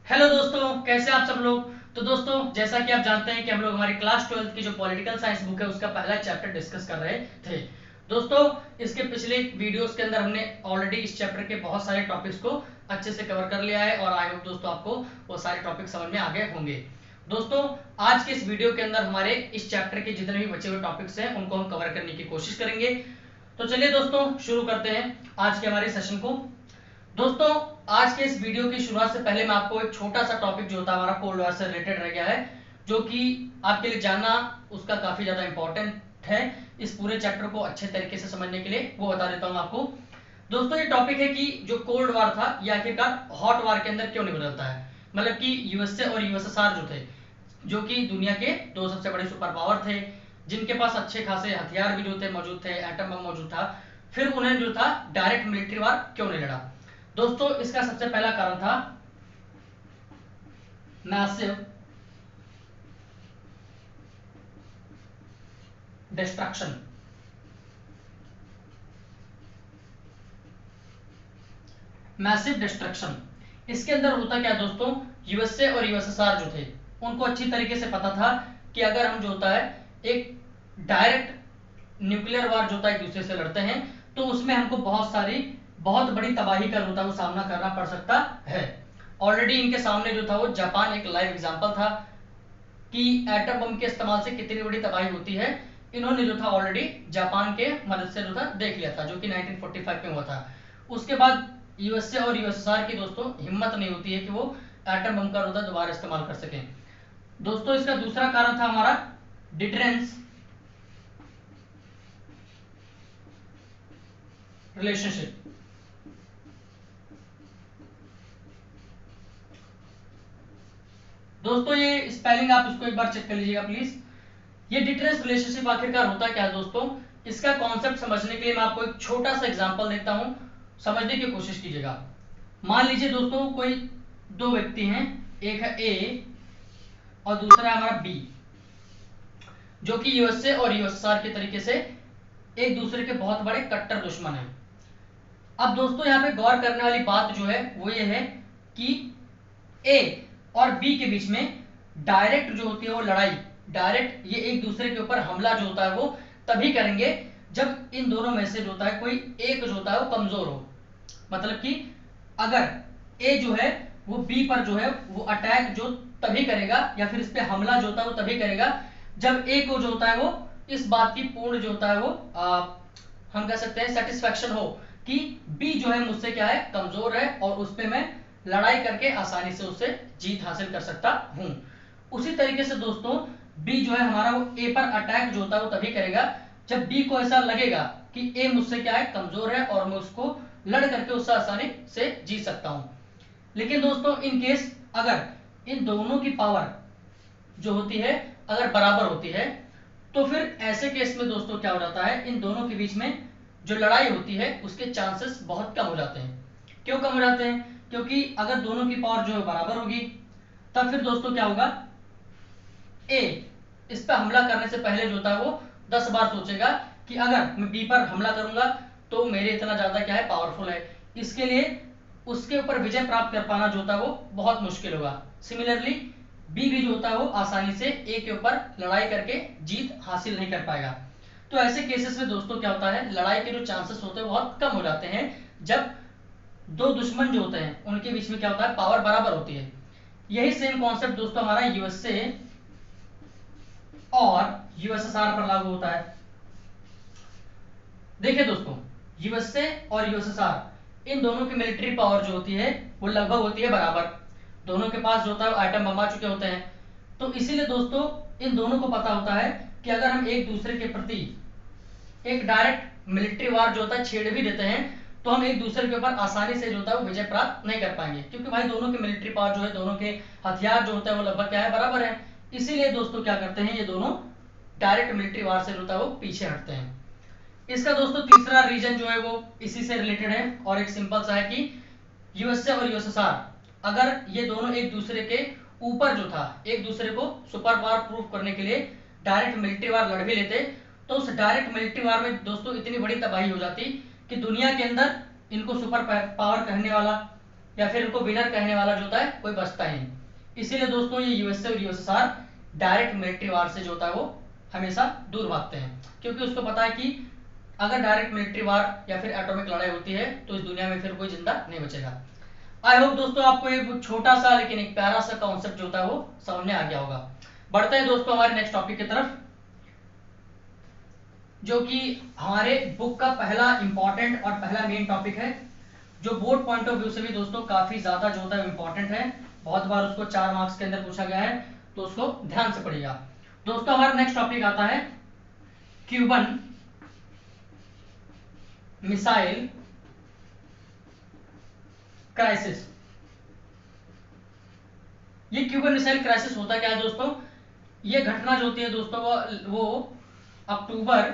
Hello दोस्तों, कैसे आप सब लोग। तो दोस्तों, जैसा कि आप जानते हैं कि हम लोग हमारी क्लास 12th की जो पॉलिटिकल साइंस बुक है उसका पहला चैप्टर डिस्कस कर रहे थे। दोस्तों, इसके पिछले वीडियोस के अंदर हमने ऑलरेडी इस चैप्टर के बहुत सारे टॉपिक्स को अच्छे से कवर कर लिया है और आई होप दोस्तों आपको वो सारे टॉपिक समझ में आ गए होंगे। दोस्तों, आज के इस वीडियो के अंदर हमारे इस चैप्टर के जितने भी बचे हुए टॉपिक्स हैं उनको हम कवर करने की कोशिश करेंगे। तो चलिए दोस्तों, शुरू करते हैं आज के हमारे सेशन को। दोस्तों, आज के इस वीडियो की शुरुआत से पहले मैं आपको एक छोटा सा टॉपिक जो होता है हमारा कोल्ड वॉर से रिलेटेड रह गया है, जो कि आपके लिए जानना उसका काफी ज्यादा इंपॉर्टेंट है। इस पूरे चैप्टर को अच्छे तरीके से समझने के लिए वो बता देता हूं आपको। दोस्तों, ये टॉपिक है कि जो कोल्ड वॉर था ये आखिरकार हॉट वॉर के अंदर क्यों नहीं बदलता है। मतलब कि यूएसए और यूएसएसआर जो थे, जो कि दुनिया के दो सबसे बड़े सुपर पावर थे, जिनके पास अच्छे खासे हथियार भी जो थे मौजूद थे, एटम बम मौजूद था, फिर उन्हें जो था डायरेक्ट मिलिट्री वार क्यों नहीं लड़ा। दोस्तों, इसका सबसे पहला कारण था मैसिव डिस्ट्रक्शन। मैसिव डिस्ट्रक्शन इसके अंदर होता क्या दोस्तों, यूएसए और यूएसएसआर जो थे उनको अच्छी तरीके से पता था कि अगर हम जो होता है एक डायरेक्ट न्यूक्लियर वार जो होता है एक दूसरे से लड़ते हैं तो उसमें हमको बहुत बड़ी तबाही का होता है वो सामना करना पड़ सकता है। ऑलरेडी इनके सामने जो था वो जापान एक लाइव एग्जांपल था कि एटम बम के इस्तेमाल से कितनी बड़ी तबाही होती है। इन्होंने जो था ऑलरेडी जापान के मदद से जो था देख लिया था, जो कि 1945 में हुआ था। उसके बाद यूएसए और यूएसएसआर की दोस्तों हिम्मत नहीं होती है कि वो एटम बम का दोबारा इस्तेमाल कर सकें। दोस्तों, इसका दूसरा कारण था हमारा डिटरेंस रिलेशनशिप। दोस्तों, ये स्पेलिंग आप इसको एक बार चेक कर लीजिएगा प्लीज। ये डिटरेंस रिलेशनशिप आखिरकार होता क्या है दोस्तों, इसका कॉन्सेप्ट समझने के लिए मैं आपको एक छोटा सा एग्जांपल देता हूं, समझने की कोशिश कीजिएगा। मान लीजिए दोस्तों कोई दो व्यक्ति हैं, एक है ए और दूसरा है हमारा बी, जो कि यूएसए और यूएसएसआर के तरीके से एक दूसरे के बहुत बड़े कट्टर दुश्मन हैं। अब दोस्तों यहाँ पे गौर करने वाली बात जो है वो ये है कि ए और बी के बीच में डायरेक्ट जो होती है वो लड़ाई, डायरेक्ट ये एक दूसरे के ऊपर हमला जो होता है वो तभी करेंगे जब इन दोनों में से जो होता है कोई एक जो होता है वो कमजोर हो। मतलब कि अगर ए जो है वो बी पर जो है वो अटैक जो तभी करेगा या फिर इस पे हमला जो होता है वो तभी करेगा जब ए को जो होता है वो इस बात की पूर्ण जो होता है वो हम कह सकते हैं सेटिस्फेक्शन हो कि बी जो है मुझसे क्या है कमजोर है और उस पे मैं लड़ाई करके आसानी से उससे जीत हासिल कर सकता हूं। उसी तरीके से दोस्तों बी जो है हमारा वो ए पर अटैक जो होता है वो तभी करेगा जब बी को ऐसा लगेगा कि ए मुझसे क्या है कमजोर है और मैं उसको लड़ करके उससे आसानी से जीत सकता हूं। लेकिन दोस्तों इन केस अगर इन दोनों की पावर जो होती है अगर बराबर होती है तो फिर ऐसे केस में दोस्तों क्या हो जाता है, इन दोनों के बीच में जो लड़ाई होती है उसके चांसेस बहुत कम हो जाते हैं। क्यों कम हो जाते हैं, क्योंकि अगर दोनों की पावर जो है बराबर होगी तब फिर दोस्तों क्या होगा, ए इस पर हमला करने से पहले जो होता है वो 10 बार सोचेगा कि अगर मैं बी पर हमला करूंगा तो मेरे इतना ज्यादा क्या है पावरफुल है, इसके लिए उसके ऊपर विजय प्राप्त कर पाना जो होता है वो बहुत मुश्किल होगा। सिमिलरली बी भी जो होता है वो आसानी से ए के ऊपर लड़ाई करके जीत हासिल नहीं कर पाएगा। तो ऐसे केसेस में दोस्तों क्या होता है, लड़ाई के जो चांसेस होते हैं बहुत कम हो जाते हैं जब दो दुश्मन जो होते हैं उनके बीच में क्या होता है पावर बराबर होती है। यही सेम कॉन्सेप्ट दोस्तों हमारा यूएसए और यूएसएसआर पर लागू होता है। देखिए दोस्तों, यूएसए और यूएसएसआर इन दोनों की मिलिट्री पावर जो होती है वो लगभग होती है बराबर। दोनों के पास जो होता है एटम बम आ चुके होते हैं। तो इसीलिए दोस्तों इन दोनों को पता होता है कि अगर हम एक दूसरे के प्रति एक डायरेक्ट मिलिट्री वार जो होता है छेड़ भी देते हैं तो हम एक दूसरे के ऊपर आसानी से जो होता है वो विजय प्राप्त नहीं कर पाएंगे, क्योंकि भाई दोनों की मिलिट्री पावर जो है, दोनों के हथियार जो होते हैं वो लगभग क्या है बराबर है। इसीलिए दोस्तों क्या करते हैं, ये दोनों डायरेक्ट मिलिट्री वार से जो होता है वो पीछे हटते हैं। इसका दोस्तों तीसरा रीजन जो है वो इसी से रिलेटेड है और एक सिंपल सा है कि यूएसए और यूएसएसआर अगर ये दोनों एक दूसरे के ऊपर जो था एक दूसरे को सुपर पावर प्रूफ करने के लिए डायरेक्ट मिलिट्री वार लड़ भी लेते तो उस डायरेक्ट मिलिट्री वार में दोस्तों इतनी बड़ी तबाही हो जाती कि दुनिया के अंदर इनको सुपर पावर कहने वाला या फिर इनको विनर कहने वाला जो होता है कोई बचता ही नहीं। इसीलिए दोस्तों ये यूएसए और यूएसएसआर डायरेक्ट मिलिट्री वार से जो होता है वो हमेशा दूर भागते हैं, क्योंकि उसको पता है कि अगर डायरेक्ट मिलिट्री वार या फिर एटॉमिक लड़ाई होती है तो इस दुनिया में फिर कोई जिंदा नहीं बचेगा। आई होप दोस्तों आपको एक छोटा सा लेकिन एक प्यारा सा कॉन्सेप्ट जो होता है वो समझ में आ गया होगा। बढ़ते हैं दोस्तों हमारे नेक्स्ट टॉपिक की तरफ, जो कि हमारे बुक का पहला इंपॉर्टेंट और पहला मेन टॉपिक है, जो बोर्ड पॉइंट ऑफ व्यू से भी दोस्तों काफी ज्यादा जो होता है इंपॉर्टेंट है। बहुत बार उसको 4 मार्क्स के अंदर पूछा गया है, तो उसको ध्यान से पढ़िएगा। दोस्तों हमारा नेक्स्ट टॉपिक आता है क्यूबन मिसाइल क्राइसिस। ये क्यूबन मिसाइल क्राइसिस होता क्या है दोस्तों? ये घटना जो होती है दोस्तों वो अक्टूबर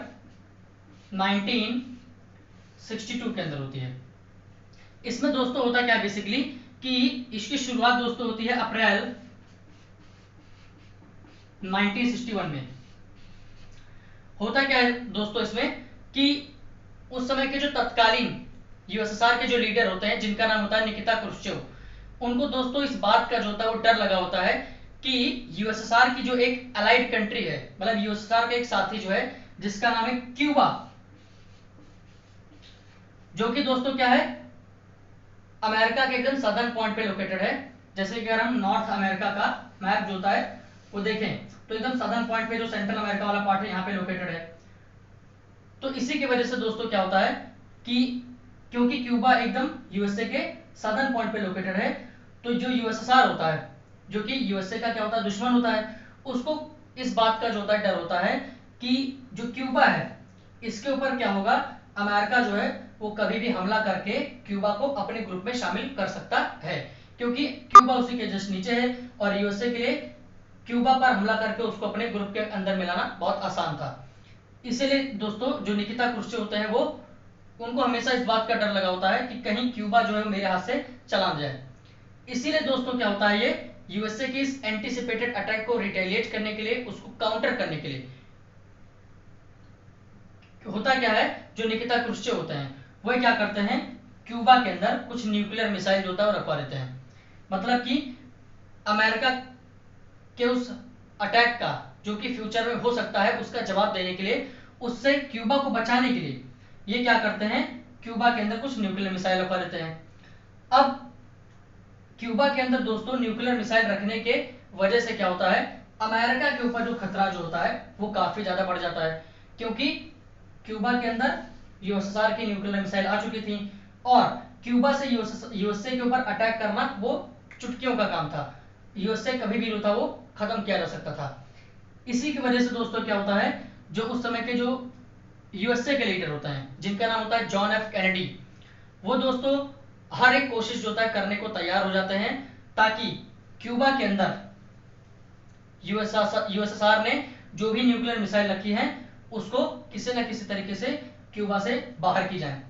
1962 के अंदर होती है। इसमें दोस्तों होता क्या है बेसिकली कि इसकी शुरुआत दोस्तों होती है अप्रैल 1961 में। होता क्या है दोस्तों इसमें कि उस समय के जो तत्कालीन यूएसएसआर के जो लीडर होते हैं जिनका नाम होता है निकिता क्रुश्चेव, उनको दोस्तों इस बात का जो होता है वो डर लगा होता है कि यूएसएसआर की जो एक अलाइड कंट्री है, मतलब यूएसएसआर का एक साथी जो है जिसका नाम है क्यूबा, जो कि दोस्तों क्या है अमेरिका के एकदम सदर्न पॉइंट पे लोकेटेड है। जैसे कि अगर हम नॉर्थ अमेरिका का मैप जो होता है वो देखें तो एकदम सदर्न पॉइंट पे जो सेंट्रल अमेरिका वाला पार्ट है यहाँ पे लोकेटेड है। तो इसी की वजह से दोस्तों क्या होता है कि क्योंकि क्यूबा एकदम यूएसए के सदर्न पॉइंट पे लोकेटेड है, तो जो यूएसएसआर होता है जो कि यूएसए का क्या होता है दुश्मन होता है, उसको इस बात का जो होता है डर होता है कि जो क्यूबा है इसके ऊपर क्या होगा, अमेरिका जो है वो कभी भी हमला करके क्यूबा को अपने ग्रुप में शामिल कर सकता है, क्योंकि क्यूबा उसी के जस्ट नीचे है और यूएसए के लिए क्यूबा पर हमला करके उसको अपने ग्रुप के अंदर मिलाना बहुत आसान था। इसीलिए दोस्तों जो निकिता क्रुश्चेव होते हैं वो उनको हमेशा इस बात का डर लगा होता है कि कहीं क्यूबा जो है मेरे हाथ से चला न जाए। इसीलिए दोस्तों क्या होता है ये यूएसए की इस एंटीसिपेटेड अटैक को रिटेलिएट करने के लिए, उसको काउंटर करने के लिए होता क्या है, जो निकिता क्रुश्चेव होते हैं वह क्या करते हैं क्यूबा के अंदर कुछ न्यूक्लियर मिसाइल जो होता है वो रखवा देते हैं। मतलब कि अमेरिका के उस अटैक का जो कि फ्यूचर में हो सकता है उसका जवाब देने के लिए, उससे क्यूबा को बचाने के लिए ये क्या करते हैं क्यूबा के अंदर कुछ न्यूक्लियर मिसाइल रखवा देते हैं। अब क्यूबा के अंदर दोस्तों न्यूक्लियर मिसाइल रखने के वजह से क्या होता है अमेरिका के ऊपर जो खतरा जो होता है वो काफी ज्यादा बढ़ जाता है, क्योंकि क्यूबा के अंदर यूएसएसआर की न्यूक्लियर मिसाइल आ चुकी थी और क्यूबा से यूएसए के ऊपर अटैक करना वो चुटकियों का काम था, यूएसए कभी भी जो था वो खत्म किया जा सकता था। इसी की वजह से दोस्तों क्या होता है जो उस समय के जो यूएसए के लीडर होते हैं जिनका नाम होता है जॉन एफ कैनेडी, वो दोस्तों हर एक कोशिश जो होता है करने को तैयार हो जाते हैं ताकि क्यूबा के अंदर यूएसएसआर ने जो भी न्यूक्लियर मिसाइल रखी है उसको किसी न किसी तरीके से क्यूबा से बाहर की जाए,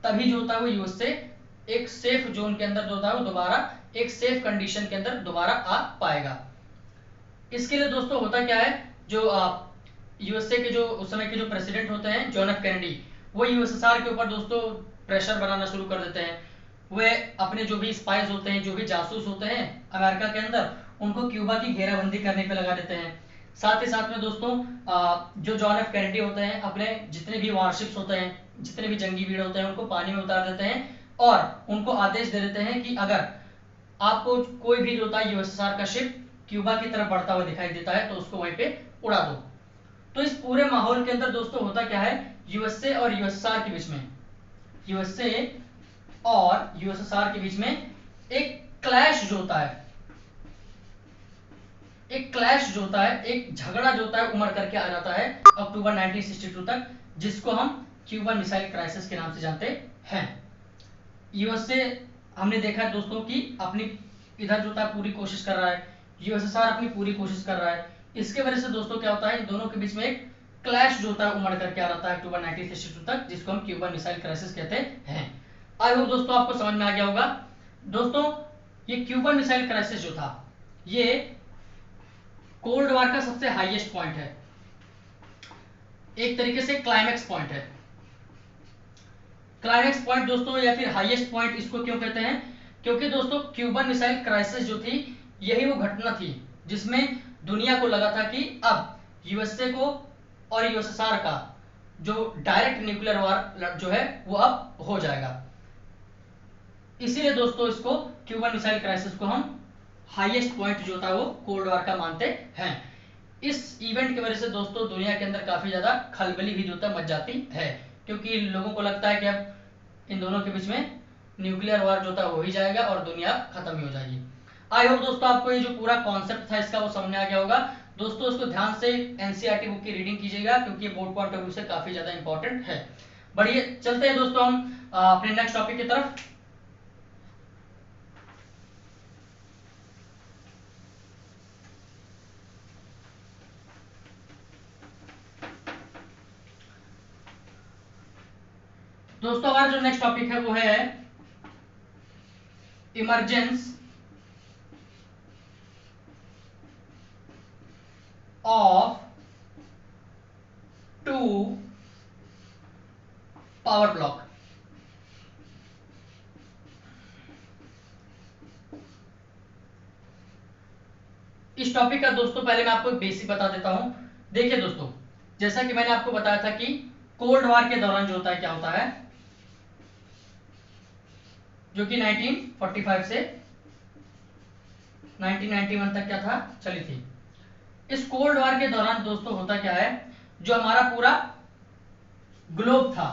तभी जो होता है वो यूएसए एक सेफ जोन के अंदर जो होता है वो दोबारा एक सेफ कंडीशन के अंदर दोबारा आ पाएगा। इसके लिए दोस्तों होता क्या है जो यूएसए के जो उस समय के जो प्रेसिडेंट होते हैं जॉन एफ कैनेडी, वो यूएसएसआर के ऊपर दोस्तों प्रेशर बनाना शुरू कर देते हैं। वे अपने जो भी स्पाइस होते हैं जो भी जासूस होते हैं अमेरिका के अंदर उनको क्यूबा की घेराबंदी करने पे लगा देते हैं। साथ ही साथ में दोस्तों जो जॉन एफ कैनेडी होते हैं अपने जितने भी वारशिप्स होते हैं जितने भी जंगी वीर होते हैं उनको पानी में उतार देते हैं और उनको आदेश दे देते हैं कि अगर आपको कोई भी होता है यूएसएसआर का शिप क्यूबा की तरफ बढ़ता हुआ दिखाई देता है तो उसको वहीं पे उड़ा दो। तो इस पूरे माहौल के अंदर दोस्तों होता क्या है यूएसए और यूएसएसआर के बीच में एक क्लैश जो होता है एक झगड़ा जो होता है उमड़ करके आ जाता है अक्टूबर 1962 तक, जिसको हम क्यूबन मिसाइल क्राइसिस के नाम से जानते हैं। यूएसए हमने देखा है दोस्तों कि अपनी इधर जो होता है पूरी कोशिश कर रहा है, यूएसएसआर अपनी पूरी कोशिश कर रहा है। इसके वजह से दोस्तों क्या होता है इन दोनों के बीच में एक क्लैश जो होता है उमड़ करके आ जाता है अक्टूबर 1962 तक, जिसको हम क्यूबन मिसाइल क्राइसिस कहते हैं। आई होप दोस्तों आपको समझ में आ गया होगा। दोस्तों ये क्यूबन मिसाइल क्राइसिस जो था ये कोल्ड वॉर का सबसे हाईएस्ट पॉइंट है, एक तरीके से क्लाइमेक्स पॉइंट है। क्लाइमेक्स पॉइंट दोस्तों या फिर हाईएस्ट पॉइंट इसको क्यों कहते हैं क्योंकि दोस्तों क्यूबन मिसाइल क्राइसिस जो थी यही वो घटना थी जिसमें दुनिया को लगा था कि अब यूएसए को और यूएसएसआर का जो डायरेक्ट न्यूक्लियर वार जो है वो अब हो जाएगा। इसीलिए दोस्तों इसको क्यूबन मिसाइल क्राइसिस को हम हाईएस्ट पॉइंट जो था वो कोल्ड वॉर का मानते हैं। इस इवेंट की वजह से दोस्तों दुनिया के अंदर काफी ज्यादा खलबली भी जो है मच जाती है, क्योंकि लोगों को लगता है कि अब इन दोनों के बीच में न्यूक्लियर वार जो था हो ही जाएगा और दुनिया खत्म ही हो जाएगी। आई होप दोस्तों आपको ये जो पूरा कॉन्सेप्ट था इसका वो समझ में आ गया होगा। दोस्तों इसको ध्यान से एनसीईआरटी बुक की रीडिंग कीजिएगा, क्योंकि ये बोर्ड पॉइंट ऑफ व्यू से काफी ज्यादा इंपॉर्टेंट है। बढ़िए चलते हैं दोस्तों हम अपने नेक्स्ट टॉपिक की तरफ। दोस्तों हमारा जो नेक्स्ट टॉपिक है वो है emergence of two power block. इस टॉपिक का दोस्तों पहले मैं आपको बेसिक बता देता हूं। देखिए दोस्तों, जैसा कि मैंने आपको बताया था कि कोल्ड वॉर के दौरान जो होता है क्या होता है, जो कि 1945 से 1991 तक क्या था चली थी। इस कोल्ड वॉर के दौरान दोस्तों होता क्या है, जो हमारा पूरा ग्लोब था,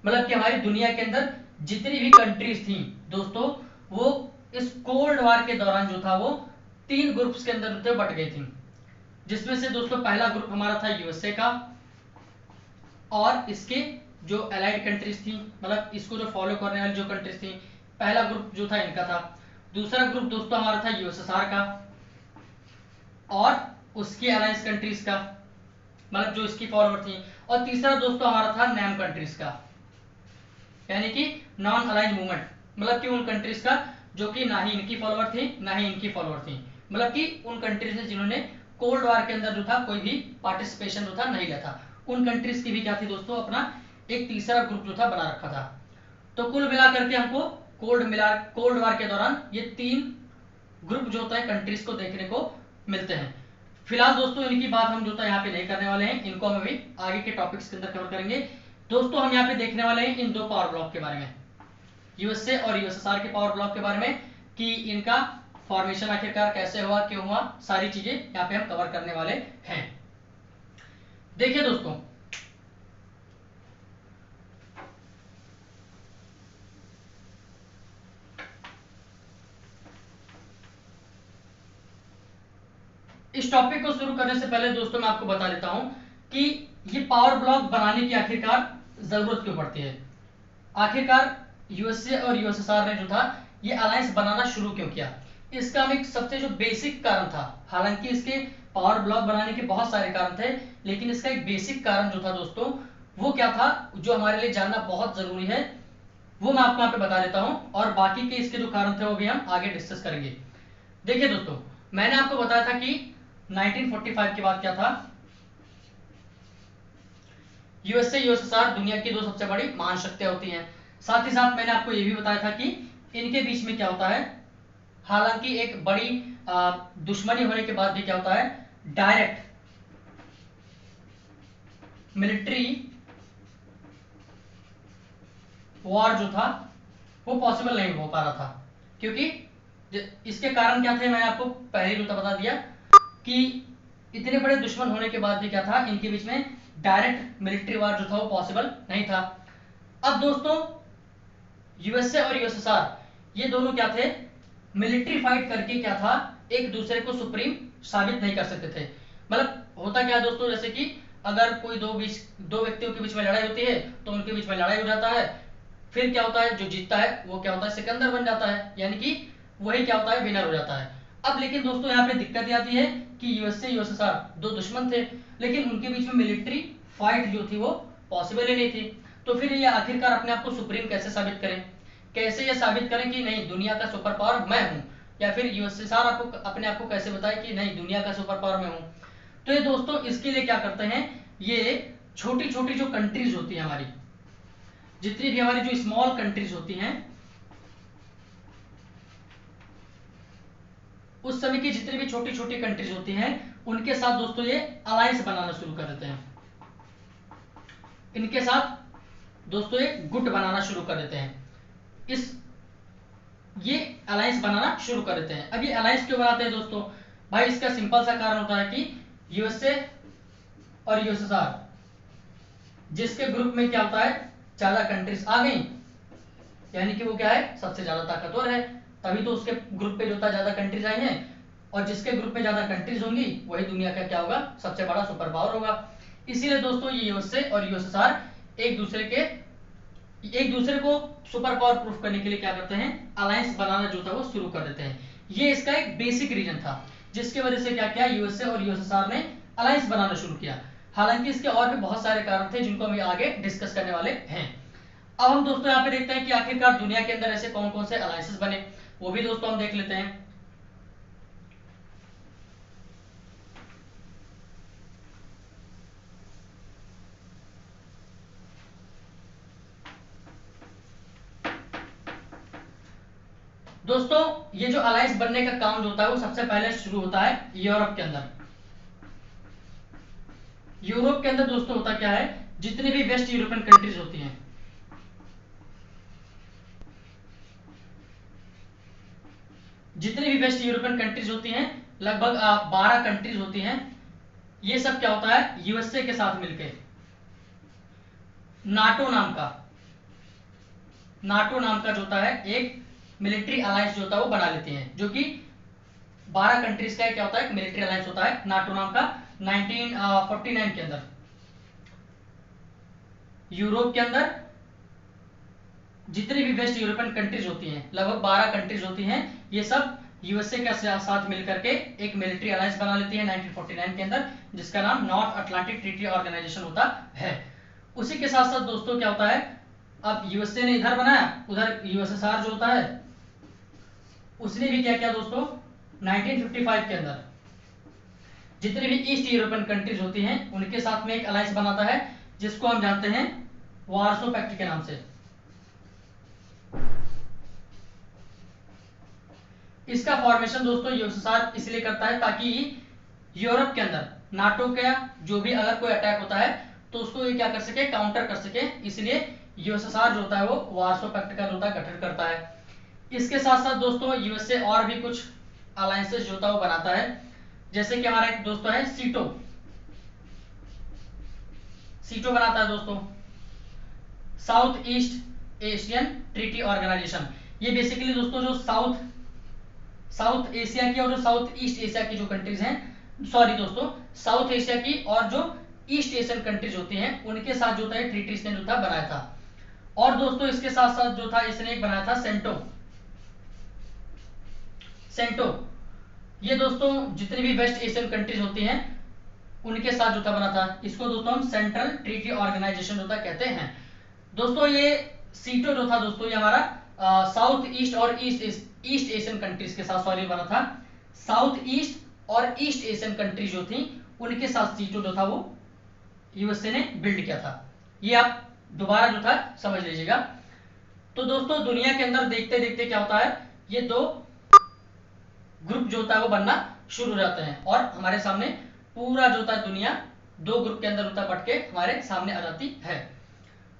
मतलब कि हमारी दुनिया के अंदर जितनी भी कंट्रीज थी दोस्तों, वो इस कोल्ड वॉर के दौरान जो था वो 3 ग्रुप्स के अंदर बट गई थी। जिसमें से दोस्तों पहला ग्रुप हमारा था यूएसए का, और इसके जो अलाइड कंट्रीज थी, मतलब इसको जो फॉलो करने वाली जो कंट्रीज थी, पहला ग्रुप जो था इनका था। दूसरा ग्रुप दोस्तों हमारा था यूएसएसआर का और उसकी अलायंस कंट्रीज का, मतलब जो इसकी फॉलोअर थी। और तीसरा दोस्तों हमारा था नैम कंट्रीज का, यानी कि नॉन अलाइंड मूवमेंट, मतलब कि उन कंट्रीज का जो कि ना ही इनकी फॉलोअर थी ना ही इनकी फॉलोअर थी, मतलब कि उन कंट्रीज ने जिन्होंने कोल्ड वॉर के अंदर जो था कोई भी पार्टिसिपेशन जो था नहीं लिया था। उन कंट्रीज की भी क्या थी दोस्तों, अपना एक तीसरा ग्रुप जो था बना रखा था। तो कुल मिलाकर के हमको कोल्ड वॉर के दौरान ये 3 ग्रुप जो होता है कंट्रीज को देखने को मिलते हैं। फिलहाल दोस्तों इनकी बात हम जो था यहाँ पे नहीं करने वाले हैं, इनको हम अभी आगे के टॉपिक्स के अंदर कवर करेंगे। दोस्तों हम यहाँ पे देखने वाले हैं इन 2 पावर ब्लॉक के बारे में, यूएसए और यूएसएसआर के पावर ब्लॉक के बारे में, कि इनका फॉर्मेशन आखिरकार कैसे हुआ, क्यों हुआ, सारी चीजें यहाँ पे हम कवर करने वाले हैं। देखिए दोस्तों, इस टॉपिक को शुरू करने से पहले दोस्तों मैं आपको बता देता हूं कि ये पावर ब्लॉक बनाने की आखिरकार जरूरत क्यों पड़ती है। आखिरकार यूएसए और यूएसएसआर ने जो था ये अलायंस बनाना शुरू क्यों किया, इसका एक सबसे जो बेसिक कारण था। हालांकि इसके पावर ब्लॉक बनाने के बहुत सारे कारण थे, लेकिन इसका एक बेसिक कारण जो था दोस्तों वो क्या था, जो हमारे लिए जानना बहुत जरूरी है, वो मैं आपको यहाँ पे बता देता हूं, और बाकी के इसके जो कारण थे वो भी हम आगे डिस्कस करेंगे। देखिए दोस्तों, मैंने आपको बताया था कि 1945 के बाद क्या था, यूएसए यूएसएसआर दुनिया की 2 सबसे बड़ी महान शक्तियां होती हैं। साथ ही साथ मैंने आपको यह भी बताया था कि इनके बीच में क्या होता है, हालांकि एक बड़ी दुश्मनी होने के बाद भी क्या होता है, डायरेक्ट मिलिट्री वॉर जो था वो पॉसिबल नहीं हो पा रहा था। क्योंकि इसके कारण क्या थे, मैंने आपको पहले ही बता दिया कि इतने बड़े दुश्मन होने के बाद भी क्या था, इनके बीच में डायरेक्ट मिलिट्री वार जो था वो पॉसिबल नहीं था। अब दोस्तों यूएसए और यूएसएसआर ये दोनों क्या थे, मिलिट्री फाइट करके क्या था, एक दूसरे को सुप्रीम साबित नहीं कर सकते थे। मतलब होता क्या है दोस्तों, जैसे कि अगर कोई दो व्यक्तियों के बीच में लड़ाई होती है तो उनके बीच में लड़ाई हो जाता है, फिर क्या होता है, जो जीतता है वो क्या होता है, सिकंदर बन जाता है, यानी कि वही क्या होता है, विनर हो जाता है। अब लेकिन दोस्तों यहाँ पे दिक्कत आती है कि यूएसए यूएसएसआर 2 दुश्मन थे, लेकिन उनके बीच में मिलिट्री फाइट जो थी वो पॉसिबल ही नहीं थी। तो फिर ये आखिरकार अपने आप को सुप्रीम कैसे साबित करें, कैसे ये साबित करें कि नहीं दुनिया का सुपर पावर मैं हूं, या फिर यूएसएसआर आपको अपने आप को कैसे बताए कि नहीं दुनिया का सुपर पावर मैं हूं। तो ये दोस्तों इसके लिए क्या करते हैं, ये छोटी छोटी जो कंट्रीज होती है हमारी, जितनी भी हमारी जो स्मॉल कंट्रीज होती हैं, उस समय की जितनी भी छोटी छोटी कंट्रीज होती हैं उनके साथ दोस्तों ये अलायंस बनाना शुरू कर देते हैं, इनके साथ दोस्तों ये गुट बनाना शुरू कर देते हैं, ये अलायंस बनाना शुरू कर देते हैं। अब ये अलायंस क्यों बनाते हैं दोस्तों? भाई इसका सिंपल सा कारण होता है कि यूएसए और यूएसएसआर जिसके ग्रुप में क्या होता है, ज्यादा कंट्रीज आ गई, यानी कि वो क्या है, सबसे ज्यादा ताकतवर है, तभी तो उसके ग्रुप पे जो होता है ज्यादा कंट्रीज आई हैं, और जिसके ग्रुप में ज्यादा कंट्रीज होंगी वही दुनिया का क्या होगा, सबसे बड़ा सुपर पावर होगा। इसीलिए दोस्तों ये यूएसए और यूएसएसआर एक दूसरे को सुपर पावर प्रूफ करने के लिए क्या करते हैं, अलायंस बनाना जो था वो शुरू कर देते हैं। ये इसका एक बेसिक रीजन था जिसकी वजह से क्या किया, यूएसए और यूएसएसआर ने अलायंस बनाना शुरू किया। हालांकि इसके और भी बहुत सारे कारण थे जिनको हम आगे डिस्कस करने वाले हैं। अब हम दोस्तों यहाँ पे देखते हैं कि आखिरकार दुनिया के अंदर ऐसे कौन कौन से अलायंसेस बने, वो भी दोस्तों हम देख लेते हैं। दोस्तों ये जो अलायंस बनने का काम जो होता है वो सबसे पहले शुरू होता है यूरोप के अंदर। यूरोप के अंदर दोस्तों होता क्या है, जितनी भी वेस्ट यूरोपियन कंट्रीज होती हैं, जितनी भी वेस्ट यूरोपियन कंट्रीज होती हैं, लगभग 12 कंट्रीज होती हैं, ये सब क्या होता है, यूएसए के साथ मिलकर नाटो नाम का जो होता है एक मिलिट्री अलायंस जो होता है वो बना लेती हैं, जो कि 12 कंट्रीज का क्या होता है, एक मिलिट्री अलायंस होता है नाटो नाम का। 1949 के अंदर यूरोप के अंदर जितनी भी वेस्ट यूरोपियन कंट्रीज होती हैं, लगभग 12 कंट्रीज होती हैं, ये सब यूएसए के साथ मिलकर के एक मिलिट्री अलायंस बना लेती है 1949 के अंदर, जिसका नाम नॉर्थ अटलांटिक ट्रीटी ऑर्गेनाइजेशन होता है। उसी के साथ साथ दोस्तों क्या होता है, अब यूएसए ने इधर बनाया, उधर यूएसएसआर जो होता है उसने भी क्या किया दोस्तों, 1955 के अंदर जितनी भी ईस्ट यूरोपियन कंट्रीज होती हैं उनके साथ में एक अलायंस बनाता है जिसको हम जानते हैं वार्सो पैक्ट के नाम से। इसका फॉर्मेशन दोस्तों यूएसएसआर इसलिए करता है ताकि यूरोप के अंदर नाटो का जो भी अगर कोई अटैक होता है तो उसको ये क्या कर सके, काउंटर कर सके, इसलिए यूएसएसआर जो होता है वो वार्सो पैक्ट का जो होता है गठन करता है। इसके साथ साथ दोस्तों यूएसए और भी कुछ अलायंसेस जो होता है वो बनाता है, जैसे कि हमारा एक दोस्तों है सीटो बनाता है दोस्तों, South East Asian treaty organization. ये बेसिकली दोस्तों जो साउथ एशिया की और जो साउथ ईस्ट एशिया की जो कंट्रीज हैं, सॉरी दोस्तों साउथ एशिया की और जो ईस्ट एशियन कंट्रीज होती हैं उनके साथ जो होता है ट्रीटी इसने जो था बनाया था। और दोस्तों इसके साथ साथ जो था इसने एक बनाया था सेंटो। ये दोस्तों जितनी भी वेस्ट एशियन कंट्रीज होती हैं उनके साथ जो था बना था, इसको दोस्तों हम सेंट्रल ट्रीटी ऑर्गेनाइजेशन होता कहते हैं। दोस्तों ये सीटो जो था दोस्तों ये हमारा साउथ ईस्ट और ईस्ट एशियन कंट्रीज के साथ सॉरी बना था, साउथ ईस्ट और ईस्ट एशियन कंट्रीज जो थी उनके साथ सीटो जो था वो यूएसए ने बिल्ड किया था। ये आप दोबारा जो था समझ लीजिएगा। तो दोस्तों दुनिया के अंदर देखते देखते क्या होता है, ये दो ग्रुप जो होता है वो बनना शुरू हो जाते हैं और हमारे सामने पूरा जो होता है दुनिया दो ग्रुप के अंदर होता है बट के हमारे सामने आ जाती है।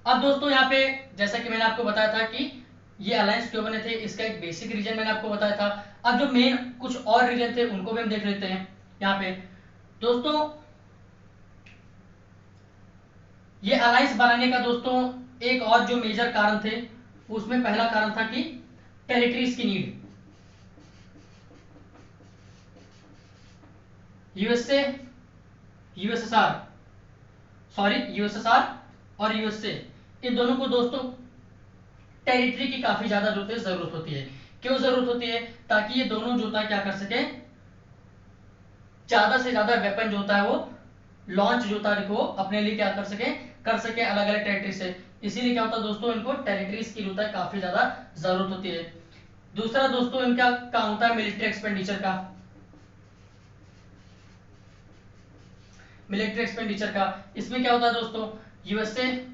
अब दोस्तों यहाँ पे जैसा कि मैंने आपको बताया था कि ये अलायंस क्यों बने थे, इसका एक बेसिक रीजन मैंने आपको बताया था। अब जो मेन कुछ और रीजन थे उनको भी हम देख लेते हैं। यहाँ पे दोस्तों ये अलायंस बनाने का दोस्तों एक और जो मेजर कारण थे उसमें पहला कारण था कि टेरिटरीज की नीड। यूएसएसआर और यूएसए इन दोनों को दोस्तों टेरिटरी की काफी ज्यादा जरूरत होती है। क्यों जरूरत होती है, ताकि ये दोनों जो होता है क्या कर सके, ज्यादा से ज्यादा वेपन जो होता है वो लॉन्च जो होता है वो अपने लिए क्या कर सके अलग अलग टेरिटरी से। इसीलिए क्या होता है दोस्तों इनको टेरिटरीज की होता है काफी ज्यादा जरूरत होती है। दूसरा दोस्तों इनका काम होता है मिलिट्री एक्सपेंडिचर का। इसमें क्या होता है दोस्तों यूएसएसआर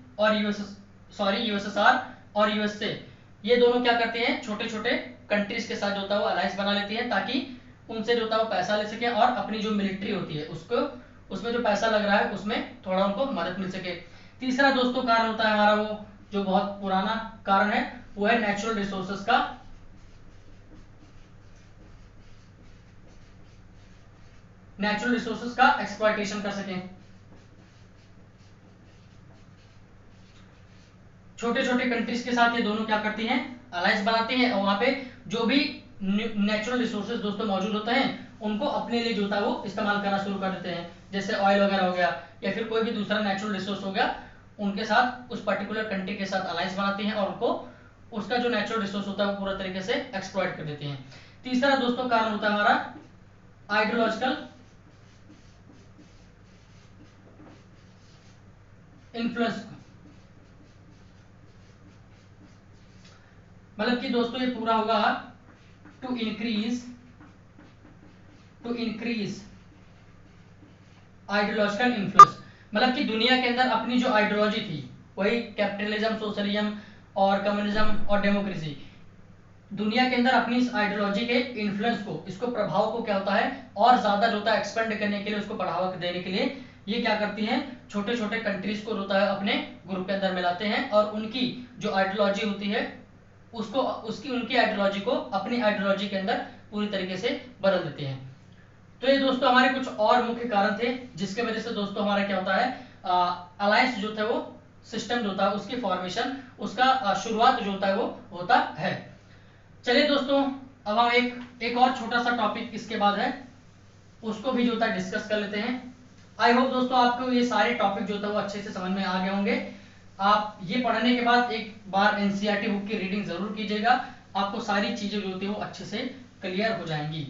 और यूएसए ये दोनों क्या करते हैं, छोटे छोटे कंट्रीज के साथ जो होता है वो अलायंस बना लेती हैं ताकि उनसे जो होता है वो पैसा ले सके और अपनी जो मिलिट्री होती है उसको, उसमें जो पैसा लग रहा है उसमें थोड़ा उनको मदद मिल सके। तीसरा दोस्तों कारण होता है हमारा वो जो बहुत पुराना कारण है, वो है नेचुरल रिसोर्सेज का एक्सप्लॉयटेशन कर सकें। छोटे छोटे कंट्रीज के साथ ये दोनों क्या करती हैं, अलायंस बनाती हैं, और वहां पे जो भी नेचुरल रिसोर्सेज दोस्तों मौजूद होते हैं उनको अपने लिए जो होता है वो इस्तेमाल करना शुरू कर देते हैं। जैसे ऑयल वगैरह हो गया या फिर कोई भी दूसरा नेचुरल रिसोर्स हो गया, उनके साथ उस पर्टिकुलर कंट्री के साथ अलायंस बनाती हैं और उनको उसका जो नेचुरल रिसोर्स होता है वो पूरा तरीके से एक्सप्लॉइट कर देती हैं। तीसरा दोस्तों कारण होता है हमारा आइडियोलॉजिकल इन्फ्लुएंस। मतलब कि दोस्तों ये पूरा होगा टू इंक्रीज आइडियोलॉजिकल इन्फ्लुएंस। मतलब कि दुनिया के अंदर अपनी जो आइडियोलॉजी थी, वही कैपिटलिज्म, सोशलिज्म और कम्युनिज्म और डेमोक्रेसी, दुनिया के अंदर अपनी इस आइडियोलॉजी के इन्फ्लुएंस को, इसको प्रभाव को क्या होता है और ज्यादा जो होता है एक्सपेंड करने के लिए, उसको बढ़ावा देने के लिए ये क्या करती हैं, छोटे छोटे कंट्रीज को होता है अपने ग्रुप के अंदर मिलाते हैं और उनकी जो आइडियोलॉजी होती है उसको, उनकी आइडियोलॉजी को अपनी आइडियोलॉजी के अंदर पूरी तरीके से बदल देते हैं। तो ये दोस्तों हमारे कुछ और मुख्य कारण थे जिसके वजह से दोस्तों हमारा क्या होता है, अलायंस जो था वो सिस्टम जो था उसकी फॉर्मेशन, उसका शुरुआत जो होता है वो होता है। चलिए दोस्तों अब हम एक और छोटा सा टॉपिक इसके बाद है उसको भी जो होता है डिस्कस कर लेते हैं। आई होप दोस्तों आपको ये सारे टॉपिक जो होता है वो अच्छे से समझ में आ गए होंगे। आप ये पढ़ने के बाद एक बार एनसीईआरटी बुक की रीडिंग जरूर कीजिएगा, आपको सारी चीजें जो होती है वो अच्छे से क्लियर हो जाएंगी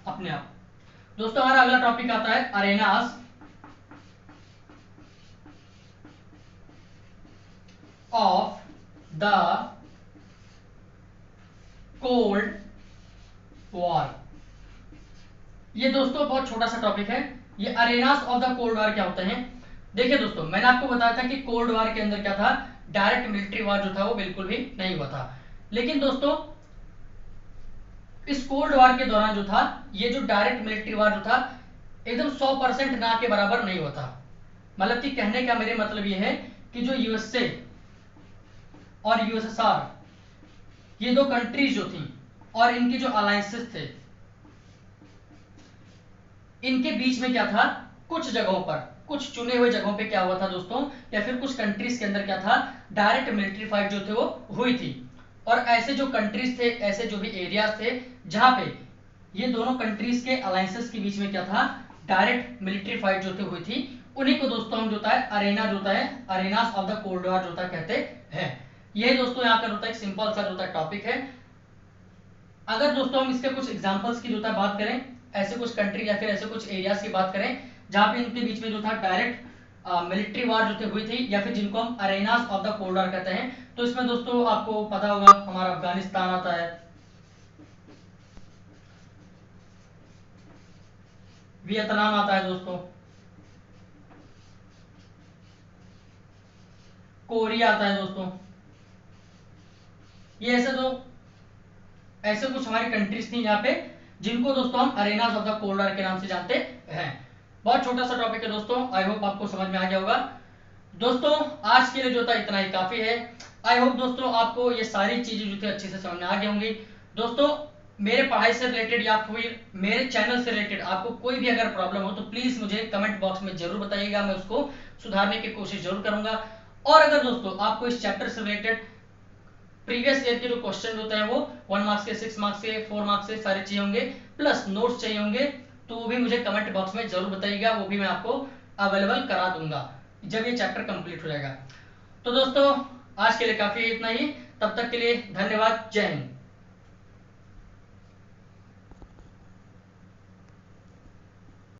अपने आप। दोस्तों हमारा अगला टॉपिक आता है अरेनास ऑफ द कोल्ड वॉर। ये दोस्तों बहुत छोटा सा टॉपिक है। ये अरेनास ऑफ द कोल्ड वॉर क्या होते हैं। देखिए दोस्तों मैंने आपको बताया था कि कोल्ड वॉर के अंदर क्या था, डायरेक्ट मिलिट्री वॉर जो था वो बिल्कुल भी नहीं हुआ था। लेकिन दोस्तों इस कोल्ड वॉर के दौरान जो था, ये जो डायरेक्ट मिलिट्री वॉर जो था एकदम 100% ना के बराबर नहीं हुआ था। मतलब कि कहने का मेरे मतलब ये है कि जो यूएसए और यूएसएसआर ये दो कंट्रीज जो थी और इनके जो अलायंसेस थे, इनके बीच में क्या था, कुछ जगहों पर, कुछ चुने हुए जगहों पे क्या हुआ था दोस्तों, या फिर कुछ कंट्रीज के अंदर क्या था, डायरेक्ट मिलिट्री फाइट जो थे वो हुई थी। और ऐसे जो कंट्रीज थे, ऐसे जो भी एरियाज थे जहां पे ये दोनों कंट्रीज के अलायंसेस के बीच में क्या था, डायरेक्ट मिलिट्री फाइट जो थी हुई थी, उन्हीं को दोस्तों हम जो होता है अरेना जो होता है, अरेनास ऑफ द कोल्ड वॉर जो होता है कहते हैं। यही दोस्तों यहाँ पर होता है एक सिंपल सा जो होता है टॉपिक है। अगर दोस्तों हम इसके कुछ एग्जांपल्स की जो होता है बात करें, ऐसे कुछ कंट्री या फिर ऐसे कुछ एरियाज की बात करें जहां पे इनके बीच में जो था डायरेक्ट मिलिट्री वॉर जो हुई थी, या फिर जिनको हम अरेनास ऑफ द कोल्ड वॉर कहते हैं, तो इसमें दोस्तों आपको पता होगा हमारा अफगानिस्तान आता है, वियतनाम आता है दोस्तों, कोरिया आता है दोस्तों। ये ऐसे कुछ हमारी कंट्रीज थी यहाँ पे जिनको दोस्तों हम अरेनास ऑफ द कोल्ड वॉर के नाम से जानते हैं। बहुत छोटा सा टॉपिक है दोस्तों, आई होप आपको समझ में आ गया होगा। दोस्तों आज के लिए जो था इतना ही काफी है। आई होप दोस्तों आपको ये सारी चीजें जो थी अच्छे से समझ में आ गई होंगी। दोस्तों मेरे पढ़ाई से रिलेटेड या फिर मेरे चैनल से रिलेटेड आपको कोई भी अगर प्रॉब्लम हो तो प्लीज मुझे कमेंट बॉक्स में जरूर बताइएगा, मैं उसको सुधारने की कोशिश जरूर करूंगा। और अगर दोस्तों आपको इस चैप्टर से रिलेटेड प्रीवियस ईयर के जो क्वेश्चन होते हैं वो 1 मार्क्स के, 6 मार्क्स के, 4 मार्क्स के सारे चाहिए होंगे, प्लस नोट्स चाहिए होंगे, तो वो भी मुझे कमेंट बॉक्स में जरूर बताइएगा, वो भी मैं आपको अवेलेबल करा दूंगा जब ये चैप्टर कंप्लीट हो जाएगा। तो दोस्तों आज के लिए काफी इतना ही, तब तक के लिए धन्यवाद, जय हिंद।